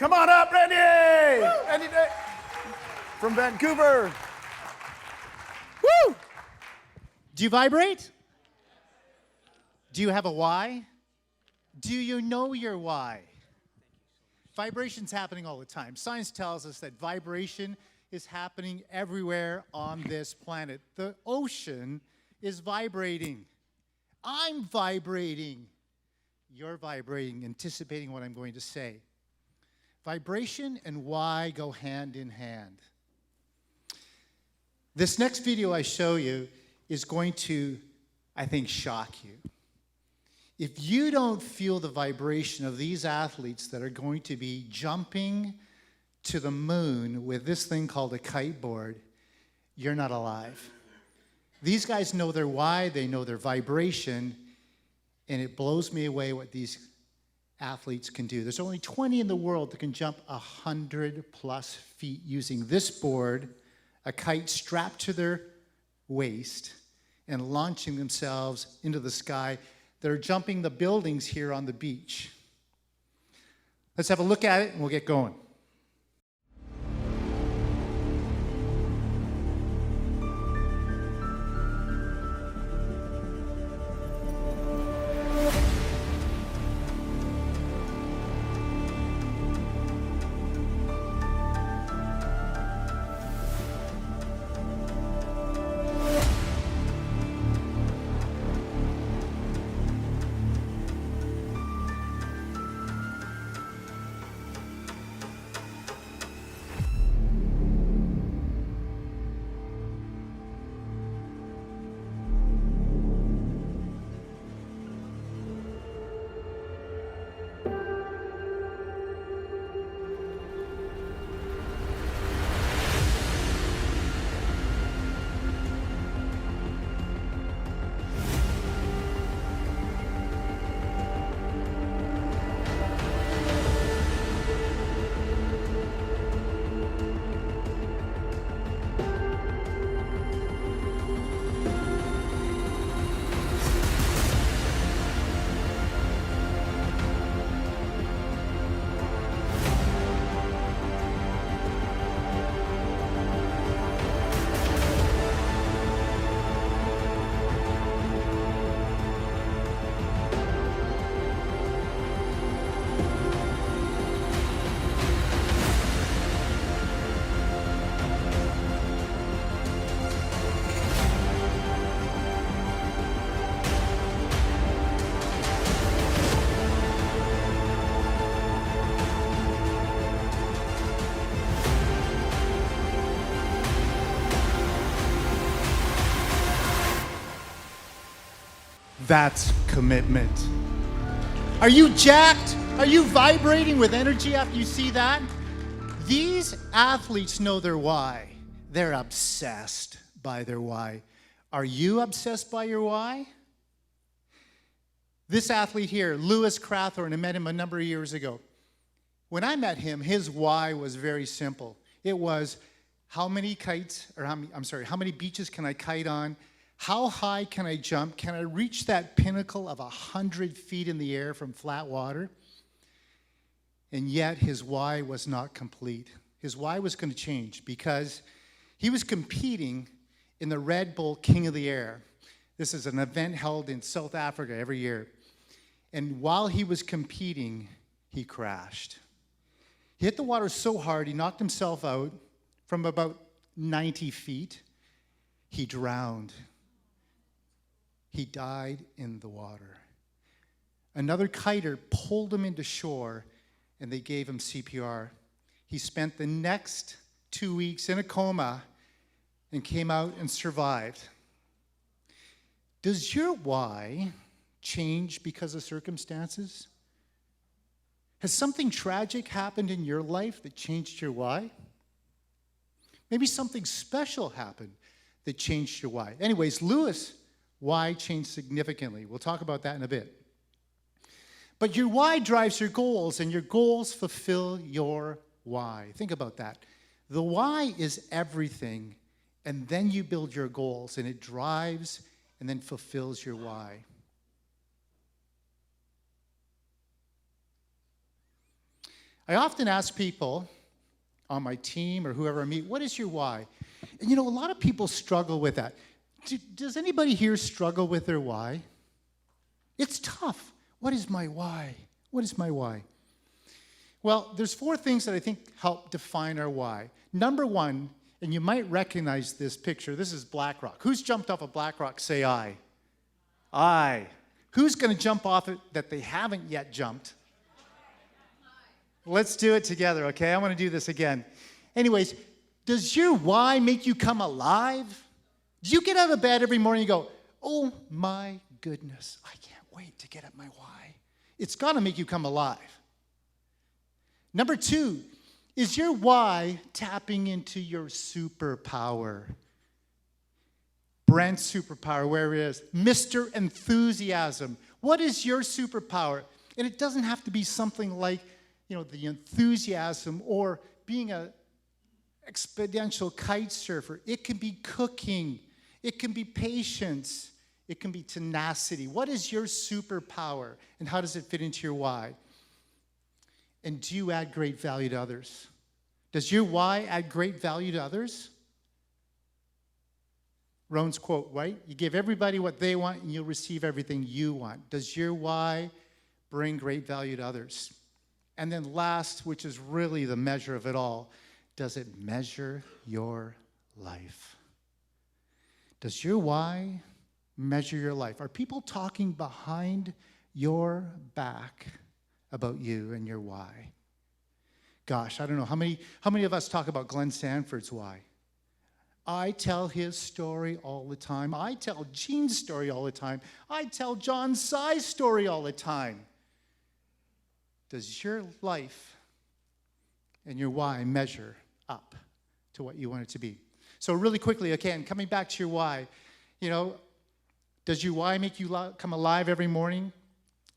Come on up, Randy! Randy Dyck from Vancouver. Woo! Do you vibrate? Do you have a why? Do you know your why? Vibration's happening all the time. Science tells us that vibration is happening everywhere on this planet. The ocean is vibrating. I'm vibrating. You're vibrating, anticipating what I'm going to say. Vibration and why go hand in hand. This next video I show you is going to, I think, shock you. If you don't feel the vibration of these athletes that are going to be jumping to the moon with this thing called a kiteboard, you're not alive. These guys know their why, they know their vibration, and it blows me away what these athletes can do. There's only 20 in the world that can jump 100+ feet using this board, a kite strapped to their waist, and launching themselves into the sky. They're jumping the buildings here on the beach. Let's have a look at it and we'll get going. That's commitment. Are you jacked? Are you vibrating with energy after you see that? These athletes know their why. They're obsessed by their why. Are you obsessed by your why? This athlete here, Lewis Crathorne, I met him a number of years ago. When I met him, his why was very simple. It was, how many beaches can I kite on? How high can I jump? Can I reach that pinnacle of 100 feet in the air from flat water? And yet his why was not complete. His why was going to change because he was competing in the Red Bull King of the Air. This is an event held in South Africa every year. And while he was competing, he crashed. He hit the water so hard, he knocked himself out from about 90 feet. He drowned. He died in the water. Another kiter pulled him into shore and they gave him CPR. He spent the next 2 weeks in a coma and came out and survived. Does your why change because of circumstances? Has something tragic happened in your life that changed your why? Maybe something special happened that changed your why. Anyways, Lewis' why changed significantly. We'll talk about that in a bit. But your why drives your goals, and your goals fulfill your why. Think about that. The why is everything, and then you build your goals, and it drives and then fulfills your why. I often ask people on my team or whoever I meet, what is your why? And a lot of people struggle with that. Does anybody here struggle with their why? It's tough. What is my why? What is my why? Well, there's 4 things that I think help define our why. Number 1, and you might recognize this picture. This is Black Rock. Who's jumped off of Black Rock? Say aye. Aye. Who's going to jump off it that they haven't yet jumped? Let's do it together, okay? I want to do this again. Anyways, does your why make you come alive? Do you get out of bed every morning and go, oh my goodness, I can't wait to get at my why? It's got to make you come alive. Number 2, is your why tapping into your superpower? Brent's superpower, where it is. Mr. Enthusiasm. What is your superpower? And it doesn't have to be something like, the enthusiasm or being an exponential kite surfer. It can be cooking. It can be patience. It can be tenacity. What is your superpower, and how does it fit into your why? And do you add great value to others? Does your why add great value to others? Rohn's quote, right? You give everybody what they want, and you'll receive everything you want. Does your why bring great value to others? And then last, which is really the measure of it all, does it measure your life? Does your why measure your life? Are people talking behind your back about you and your why? Gosh, I don't know. How many of us talk about Glenn Sanford's why? I tell his story all the time. I tell Gene's story all the time. I tell John Sai's story all the time. Does your life and your why measure up to what you want it to be? So really quickly, again, coming back to your why, does your why make you come alive every morning?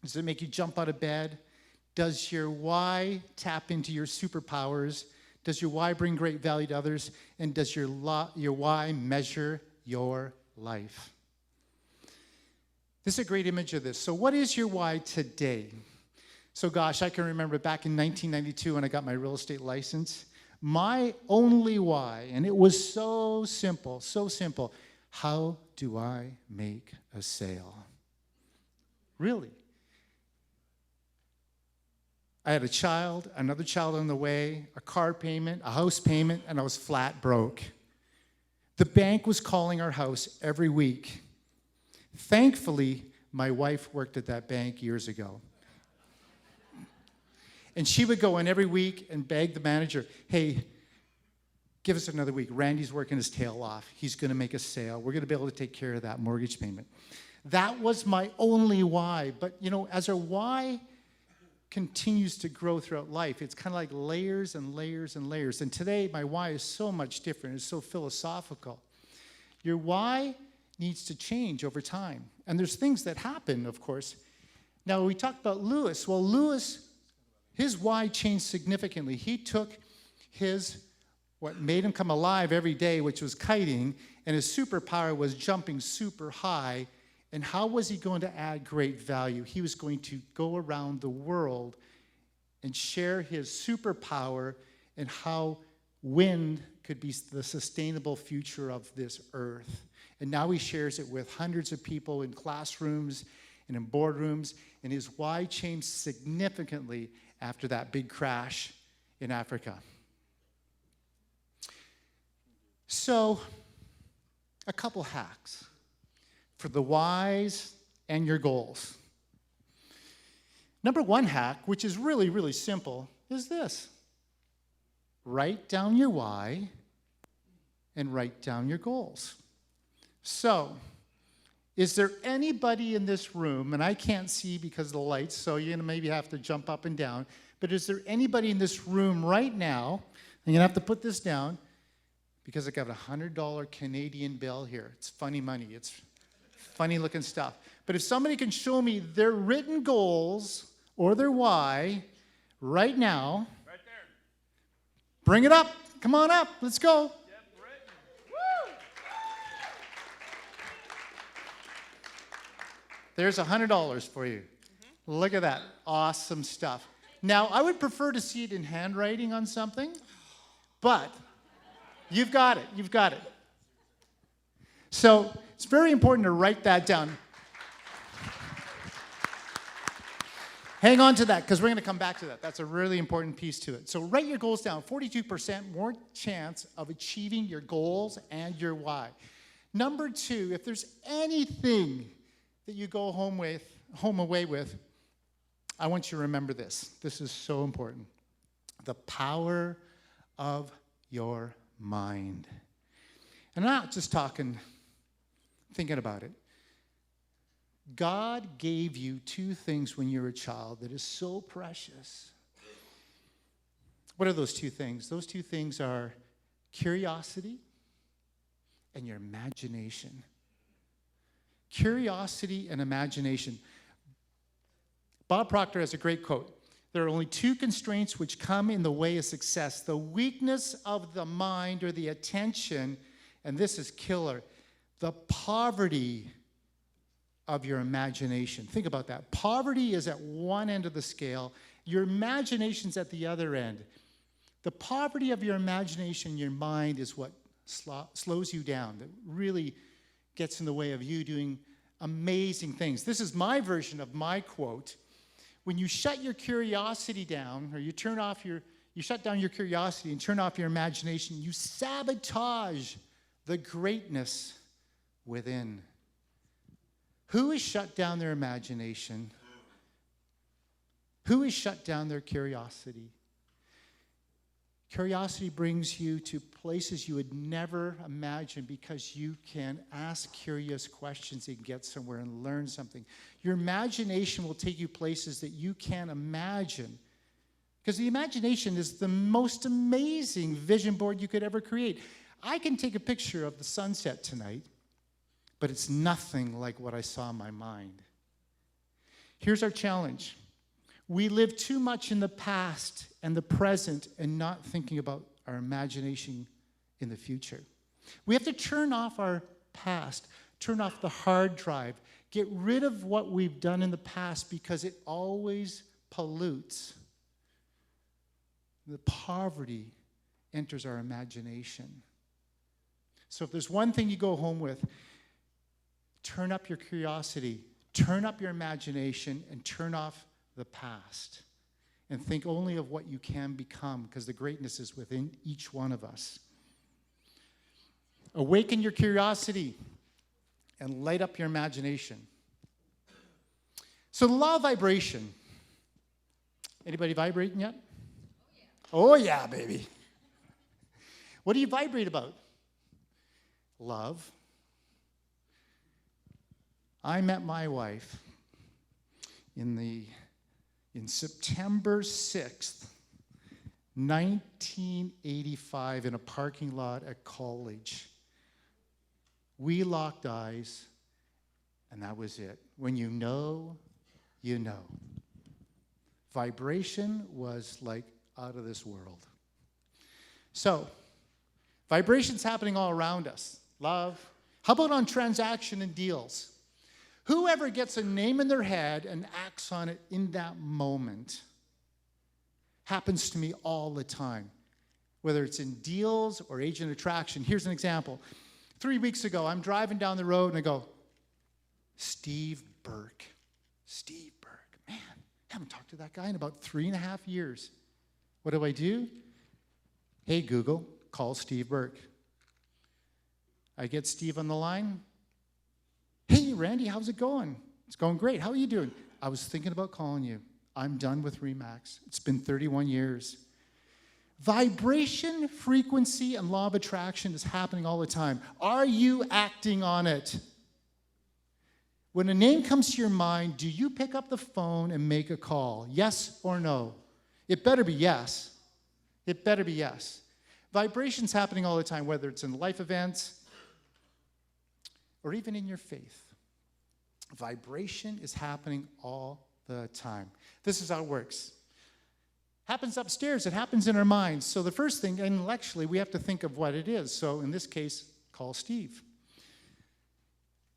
Does it make you jump out of bed? Does your why tap into your superpowers? Does your why bring great value to others? And does your why measure your life? This is a great image of this. So what is your why today? So gosh, I can remember back in 1992 when I got my real estate license, my only why, and it was so simple, how do I make a sale? Really? I had a child, another child on the way, a car payment, a house payment, and I was flat broke. The bank was calling our house every week. Thankfully, my wife worked at that bank years ago. And she would go in every week and beg the manager, hey, give us another week. Randy's working his tail off. He's going to make a sale. We're going to be able to take care of that mortgage payment. That was my only why. But, as our why continues to grow throughout life, it's kind of like layers and layers and layers. And today, my why is so much different. It's so philosophical. Your why needs to change over time. And there's things that happen, of course. Now, we talked about Lewis. Well, Lewis, his why changed significantly. He took what made him come alive every day, which was kiting, and his superpower was jumping super high. And how was he going to add great value? He was going to go around the world and share his superpower and how wind could be the sustainable future of this earth. And now he shares it with hundreds of people in classrooms and in boardrooms, and his why changed significantly after that big crash in Africa. So, a couple hacks for the whys and your goals. Number 1 hack, which is really, really simple, is this. Write down your why and write down your goals. So, is there anybody in this room, and I can't see because of the lights, so you're going to maybe have to jump up and down, but is there anybody in this room right now, I'm going to have to put this down, because I got a $100 Canadian bill here. It's funny money. It's funny looking stuff. But if somebody can show me their written goals or their why right now. Right there. Bring it up. Come on up. Let's go. Yep, written. Woo! There's $100 for you. Mm-hmm. Look at that. Awesome stuff. Now, I would prefer to see it in handwriting on something, but you've got it. You've got it. So it's very important to write that down. Hang on to that, because we're going to come back to that. That's a really important piece to it. So write your goals down. 42% more chance of achieving your goals and your why. Number 2, if there's anything that you go home away with, I want you to remember this. This is so important. The power of your mind. And I'm not just thinking about it. God gave you 2 things when you were a child that is so precious. What are those 2 things? Those 2 things are curiosity and your imagination. Curiosity and imagination. Bob Proctor has a great quote. There are only 2 constraints which come in the way of success. The weakness of the mind or the attention, and this is killer, the poverty of your imagination. Think about that. Poverty is at one end of the scale. Your imagination's at the other end. The poverty of your imagination, your mind, is what slows you down, that really gets in the way of you doing amazing things. This is my version of my quote. When you shut your curiosity down, or you shut down your curiosity and turn off your imagination, you sabotage the greatness within. Who has shut down their imagination? Who has shut down their curiosity? Curiosity brings you to places you would never imagine because you can ask curious questions and get somewhere and learn something. Your imagination will take you places that you can't imagine. Because the imagination is the most amazing vision board you could ever create. I can take a picture of the sunset tonight, but it's nothing like what I saw in my mind. Here's our challenge. We live too much in the past and the present and not thinking about our imagination in the future. We have to turn off our past, turn off the hard drive, get rid of what we've done in the past because it always pollutes. The poverty enters our imagination. So if there's one thing you go home with, turn up your curiosity, turn up your imagination, and turn off the past. And think only of what you can become, because the greatness is within each one of us. Awaken your curiosity and light up your imagination. So the law of vibration. Anybody vibrating yet? Oh yeah, baby. What do you vibrate about? Love. I met my wife in September 6th, 1985, in a parking lot at college. We locked eyes, and that was it. When you know, you know. Vibration was like out of this world. So, vibration's happening all around us. Love. How about on transaction and deals? Whoever gets a name in their head and acts on it in that moment happens to me all the time, whether it's in deals or agent attraction. Here's an example. 3 weeks ago, I'm driving down the road and I go, Steve Burke. Steve Burke. Man, I haven't talked to that guy in about 3.5 years. What do? Hey, Google, call Steve Burke. I get Steve on the line. Hey, Randy, how's it going? It's going great. How are you doing? I was thinking about calling you. I'm done with RE/MAX. It's been 31 years. Vibration, frequency, and law of attraction is happening all the time. Are you acting on it? When a name comes to your mind, do you pick up the phone and make a call? Yes or no? It better be yes. It better be yes. Vibration's happening all the time, whether it's in life events or even in your faith. Vibration is happening all the time. This is how it works. Happens upstairs. It happens in our minds. So the first thing, intellectually, we have to think of what it is. So in this case, call Steve.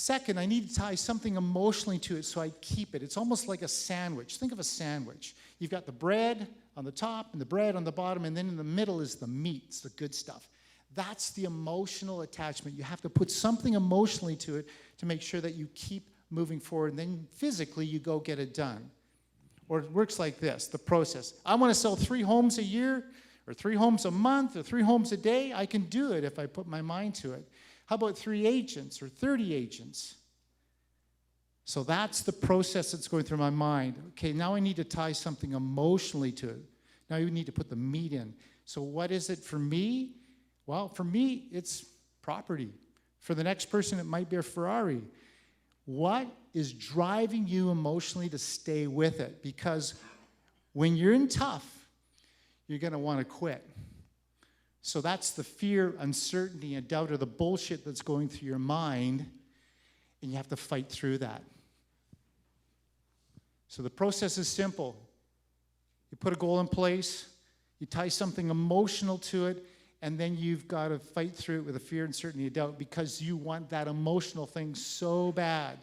Second, I need to tie something emotionally to it so I keep it. It's almost like a sandwich. Think of a sandwich. You've got the bread on the top and the bread on the bottom, and then in the middle is the meat. It's the good stuff. That's the emotional attachment. You have to put something emotionally to it to make sure that you keep moving forward, and then physically you go get it done. Or it works like this, the process. I want to sell 3 homes a year, or 3 homes a month, or 3 homes a day. I can do it if I put my mind to it. How about 3 agents or 30 agents? So that's the process that's going through my mind. Okay, now I need to tie something emotionally to it. Now you need to put the meat in. So what is it for me? Well, for me, it's property. For the next person, it might be a Ferrari. What is driving you emotionally to stay with it? Because when you're in tough, you're going to want to quit. So that's the fear, uncertainty, and doubt, or the bullshit that's going through your mind, and you have to fight through that. So the process is simple. You put a goal in place, you tie something emotional to it, and then you've got to fight through it with a fear, uncertainty, and doubt because you want that emotional thing so bad.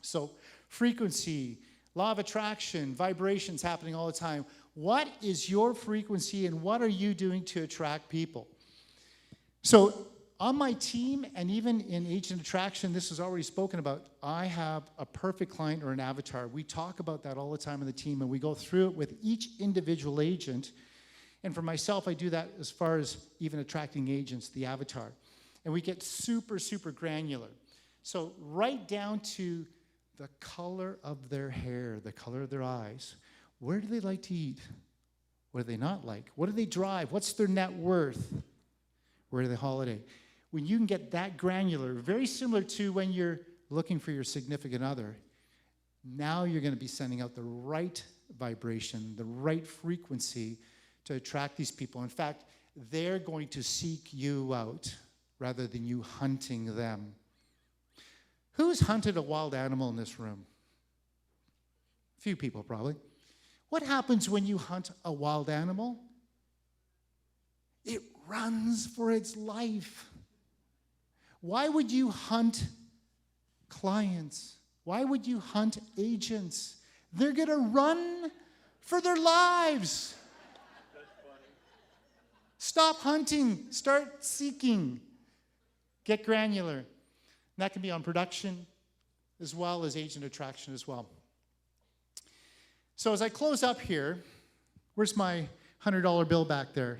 So frequency, law of attraction, vibrations happening all the time. What is your frequency and what are you doing to attract people? So on my team and even in agent attraction, this is already spoken about, I have a perfect client or an avatar. We talk about that all the time in the team and we go through it with each individual agent. And for myself, I do that as far as even attracting agents, the avatar. And we get super, super granular. So right down to the color of their hair, the color of their eyes. Where do they like to eat? What do they not like? What do they drive? What's their net worth? Where do they holiday? When you can get that granular, very similar to when you're looking for your significant other, now you're going to be sending out the right vibration, the right frequency to attract these people. In fact, they're going to seek you out rather than you hunting them. Who's hunted a wild animal in this room? A few people probably. What happens when you hunt a wild animal? It runs for its life. Why would you hunt clients? Why would you hunt agents? They're going to run for their lives. That's funny. Stop hunting. Start seeking. Get granular. And that can be on production as well as agent attraction as well. So as I close up here, where's my $100 bill back there?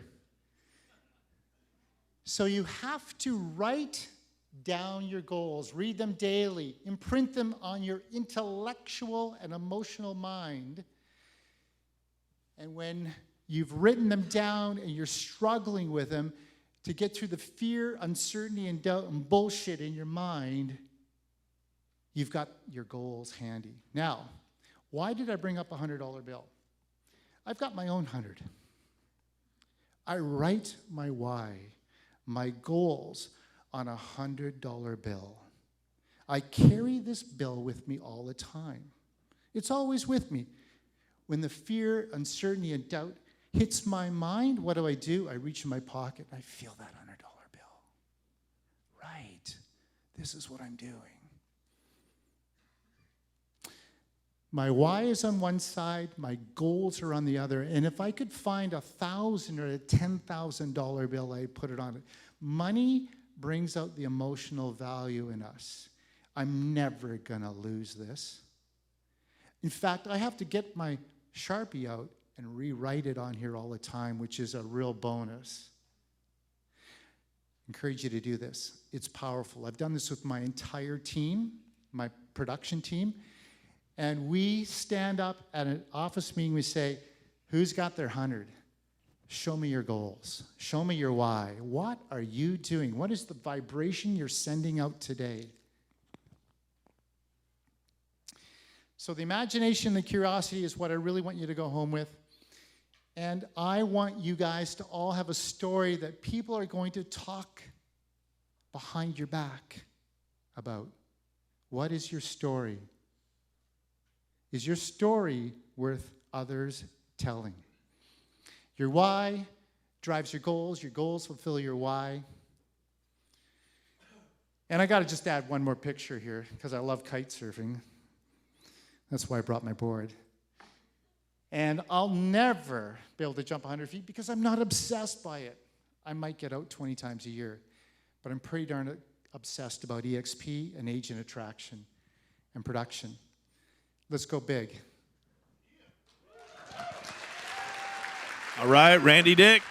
So you have to write down your goals, read them daily, imprint them on your intellectual and emotional mind. And when you've written them down and you're struggling with them, to get through the fear, uncertainty, and doubt and bullshit in your mind, you've got your goals handy. Now, why did I bring up a $100 bill? I've got my own 100. I write my why, my goals on a $100 bill. I carry this bill with me all the time. It's always with me. When the fear, uncertainty, and doubt hits my mind, what do? I reach in my pocket and I feel that $100 bill. Right. This is what I'm doing. My why is on one side, my goals are on the other, and if I could find $1,000 or a $10,000 bill, I'd put it on it. Money brings out the emotional value in us. I'm never gonna lose this. In fact, I have to get my Sharpie out and rewrite it on here all the time, which is a real bonus. I encourage you to do this. It's powerful. I've done this with my entire team, my production team. And we stand up at an office meeting, we say, who's got their 100? Show me your goals. Show me your why. What are you doing? What is the vibration you're sending out today? So the imagination, the curiosity is what I really want you to go home with. And I want you guys to all have a story that people are going to talk behind your back about. What is your story? Is your story worth others telling? Your why drives your goals fulfill your why. And I got to just add one more picture here because I love kite surfing. That's why I brought my board. And I'll never be able to jump 100 feet because I'm not obsessed by it. I might get out 20 times a year, but I'm pretty darn obsessed about EXP and agent attraction and production. Let's go big. All right, Randy Dyck.